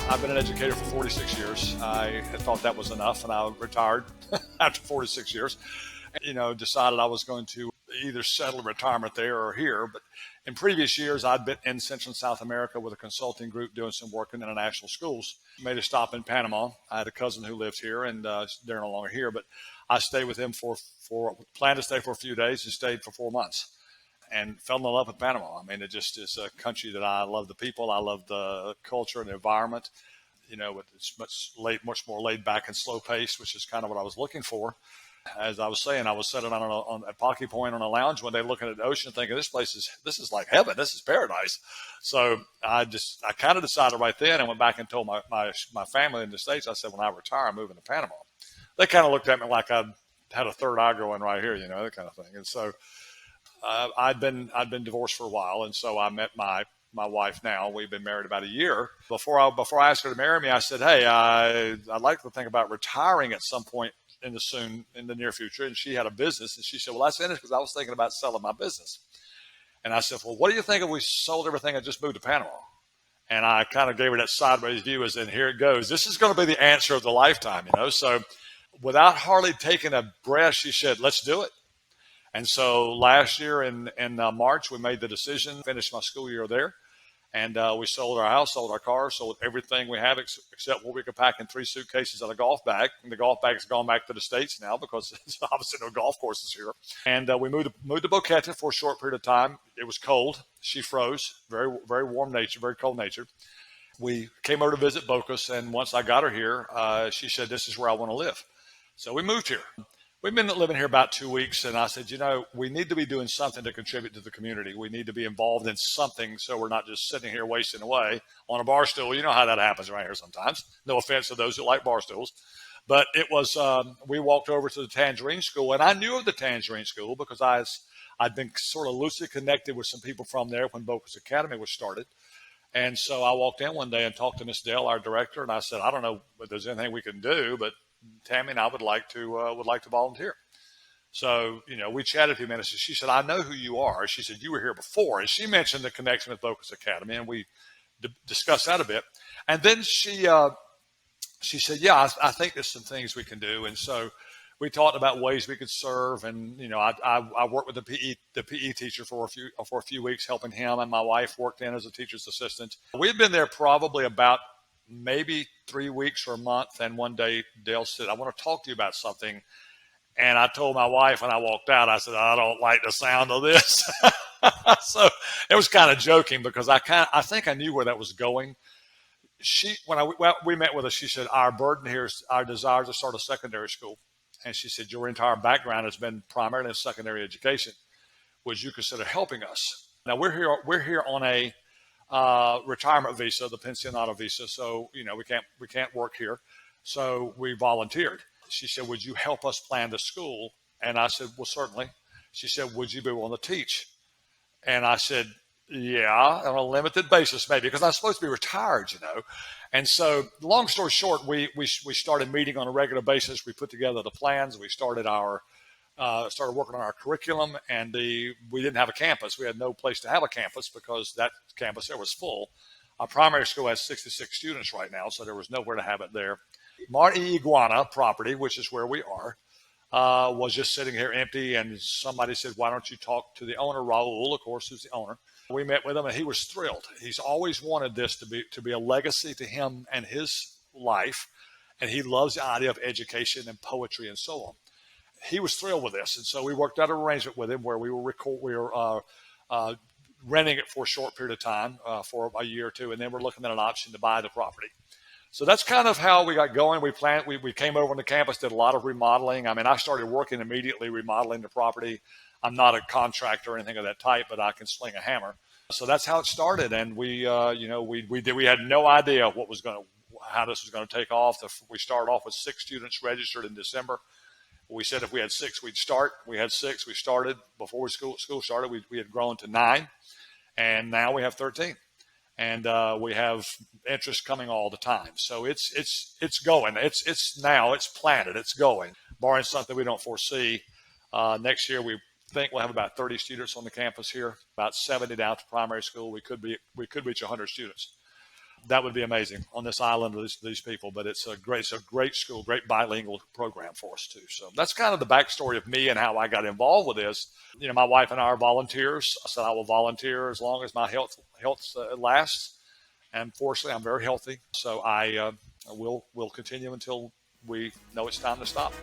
I've been an educator for 46 years. I thought that was enough, and I retired after 46 years. Decided I was going to either settle retirement there or here. But in previous years, I'd been in Central and South America with a consulting group doing some work in international schools. Made a stop in Panama. I had a cousin who lived here, and they're no longer here. But I stayed with him planned to stay for a few days and stayed for 4 months. And fell in love with Panama. I mean, it just is a country that I love the people. I love the culture and the environment. It's much more laid back and slow paced, which is kind of what I was looking for. As I was saying, I was sitting at Pocky Point on a lounge one day, looking at the ocean, thinking this is like heaven. This is paradise. So I kind of decided right then. I went back and told my family in the States. I said, when I retire, I'm moving to Panama. They kind of looked at me like I had a third eye growing right here, that kind of thing. And so. I'd been divorced for a while, and so I met my wife now. We've been married about a year. Before I asked her to marry me, I said, "Hey, I'd like to think about retiring at some point in the near future." And she had a business, and she said, "Well, that's finished because I was thinking about selling my business." And I said, "Well, what do you think if we sold everything and just moved to Panama?" And I kind of gave her that sideways view, and here it goes. This is going to be the answer of the lifetime, So, without hardly taking a breath, she said, "Let's do it." And so last year in March, we made the decision, finished my school year there, and we sold our house, sold our car, sold everything we have except what we could pack in 3 suitcases and a golf bag. And the golf bag has gone back to the States now because there's obviously no golf courses here. And we moved to Boquete for a short period of time. It was cold. She froze. Very, very warm nature, very cold nature. We came over to visit Bocas, and once I got her here, she said, "This is where I want to live." So we moved here. We've been living here about 2 weeks, and I said, we need to be doing something to contribute to the community. We need to be involved in something so we're not just sitting here wasting away on a bar stool. You know how that happens around here sometimes. No offense to those who like bar stools. But it was, we walked over to the Tangerine School, and I knew of the Tangerine School because I'd been sort of loosely connected with some people from there when Bocas Academy was started. And so I walked in one day and talked to Miss Dell, our director, and I said, "I don't know if there's anything we can do, but Tammy and I would like to volunteer." So, we chatted a few minutes, and she said, "I know who you are." She said, "You were here before." And she mentioned the connection with Bocas Academy, and we discussed that a bit. And then she said, "Yeah, I think there's some things we can do." And so we talked about ways we could serve. And, I worked with the PE teacher for a few weeks, helping him, and my wife worked in as a teacher's assistant. We've been there probably about maybe 3 weeks or a month. And one day Dale said, "I want to talk to you about something." And I told my wife when I walked out, I said, "I don't like the sound of this." So it was kind of joking because I think I knew where that was going. When we met with her, she said, "Our burden here is our desire to start a secondary school." And she said, "Your entire background has been primarily in secondary education. Would you consider helping us?" Now we're here on a retirement visa, the pensionado visa. So, we can't work here. So we volunteered. She said, "Would you help us plan the school?" And I said, "Well, certainly." She said, "Would you be willing to teach?" And I said, "Yeah, on a limited basis, maybe," because I'm supposed to be retired, And so long story short, we started meeting on a regular basis. We put together the plans. We started working on our curriculum, and we didn't have a campus. We had no place to have a campus because that campus there was full. Our primary school has 66 students right now, so there was nowhere to have it there. Mar Iguana property, which is where we are, was just sitting here empty, and somebody said, "Why don't you talk to the owner, Raul," of course, who's the owner. We met with him, and he was thrilled. He's always wanted this to be a legacy to him and his life, and he loves the idea of education and poetry and so on. He was thrilled with this, and so we worked out an arrangement with him where we were renting it for a short period of time, for a year or two, and then we're looking at an option to buy the property. So that's kind of how we got going. We came over on the campus, did a lot of remodeling. I mean, I started working immediately remodeling the property. I'm not a contractor or anything of that type, but I can swing a hammer. So that's how it started. And we had no idea how this was going to take off. We started off with 6 students registered in December. We said if we had 6, we'd start. We had 6. We started before school started. We had grown to 9, and now we have 13. And we have interest coming all the time. So it's going. It's planted. It's going. Barring something we don't foresee, next year we think we'll have about 30 students on the campus here, about 70 down to primary school. We could reach 100 students. That would be amazing on this island with these people. But it's a great school, great bilingual program for us too. So that's kind of the backstory of me and how I got involved with this. My wife and I are volunteers. I said I will volunteer as long as my health lasts. And fortunately, I'm very healthy, so I will continue until we know it's time to stop.